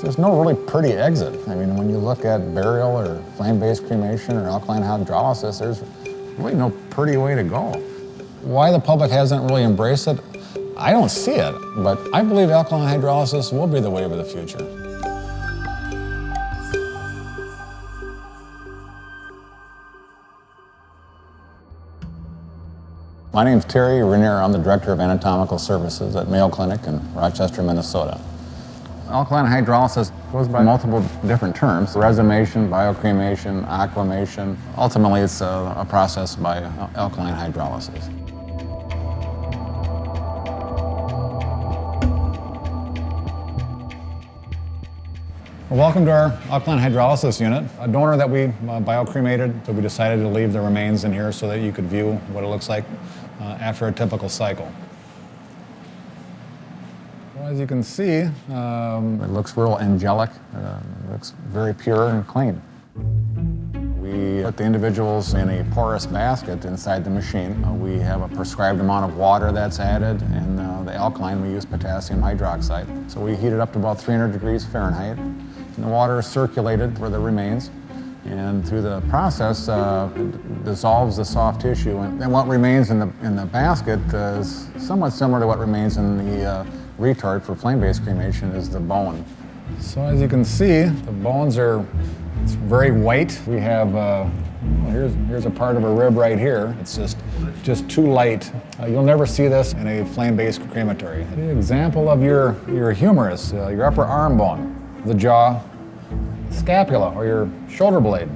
There's no really pretty exit. I mean, when you look at burial or flame-based cremation or alkaline hydrolysis, there's really no pretty way to go. Why the public hasn't really embraced it, I don't see it, but I believe alkaline hydrolysis will be the wave of the future. My name's Teri Reignier. I'm the Director of Anatomical Services at Mayo Clinic in Rochester, Minnesota. Alkaline hydrolysis goes by multiple different terms: resomation, biocremation, aquamation. Ultimately, it's a process by alkaline hydrolysis. Welcome to our alkaline hydrolysis unit. A donor that we biocremated, so we decided to leave the remains in here so that you could view what it looks like after a typical cycle. Well, as you can see, it looks real angelic. It looks very pure and clean. We put the individuals in a porous basket inside the machine. We have a prescribed amount of water that's added, and the alkaline, we use potassium hydroxide. So we heat it up to about 300 degrees Fahrenheit. And the water is circulated for the remains, and through the process, it dissolves the soft tissue. And what remains in the basket is somewhat similar to what remains in the retort for flame-based cremation is the bone. So as you can see, the bones it's very white. We have, here's a part of a rib right here. It's just too light. You'll never see this in a flame-based crematory. An example of your humerus, your upper arm bone, the jaw, scapula, or your shoulder blade.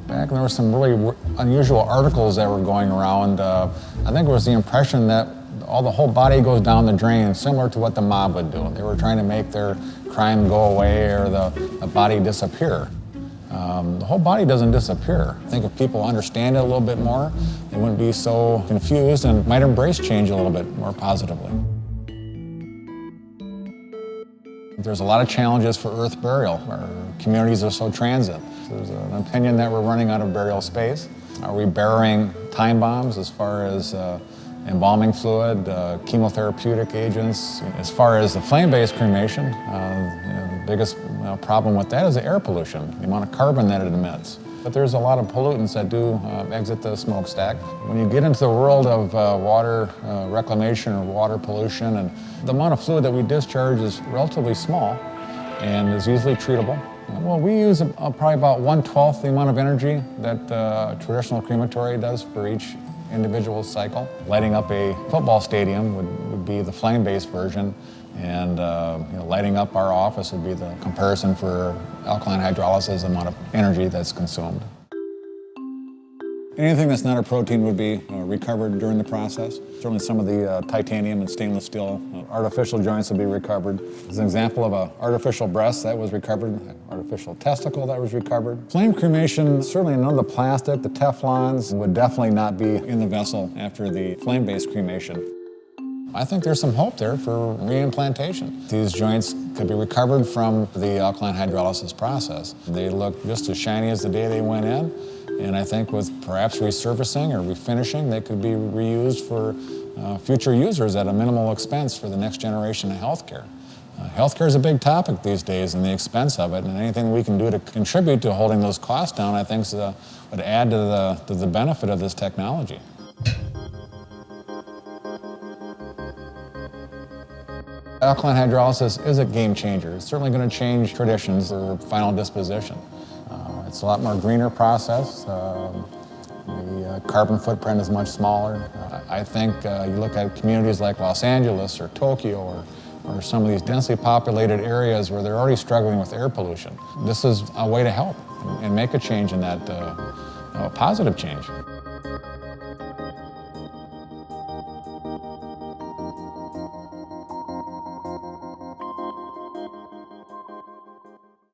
Back there were some really unusual articles that were going around. I think it was the impression that the whole body goes down the drain, similar to what the mob would do. They were trying to make their crime go away or the body disappear. The whole body doesn't disappear. I think if people understand it a little bit more, they wouldn't be so confused and might embrace change a little bit more positively. There's a lot of challenges for earth burial. Our communities are so transient. There's an opinion that we're running out of burial space. Are we burying time bombs as far as embalming fluid, chemotherapeutic agents? As far as the flame-based cremation, the biggest problem with that is the air pollution, the amount of carbon that it emits. But there's a lot of pollutants that do exit the smokestack. When you get into the world of water reclamation or water pollution, and the amount of fluid that we discharge is relatively small and is easily treatable. Well, we use probably about 1/12 the amount of energy that a traditional crematory does for each individual cycle. Lighting up a football stadium would be the flame-based version, and lighting up our office would be the comparison for alkaline hydrolysis, the amount of energy that's consumed. Anything that's not a protein would be recovered during the process. Certainly some of the titanium and stainless steel artificial joints would be recovered. As an example of an artificial breast that was recovered, an artificial testicle that was recovered. Flame cremation, certainly none of the plastic, the Teflons would definitely not be in the vessel after the flame-based cremation. I think there's some hope there for reimplantation. These joints could be recovered from the alkaline hydrolysis process. They look just as shiny as the day they went in, and I think with perhaps resurfacing or refinishing, they could be reused for future users at a minimal expense for the next generation of healthcare. Healthcare is a big topic these days, and the expense of it, and anything we can do to contribute to holding those costs down, I think would add to the benefit of this technology. Alkaline hydrolysis is a game changer. It's certainly going to change traditions for final disposition. It's a lot more greener process. The carbon footprint is much smaller. I think you look at communities like Los Angeles or Tokyo or some of these densely populated areas where they're already struggling with air pollution. This is a way to help and make a change in that, positive change.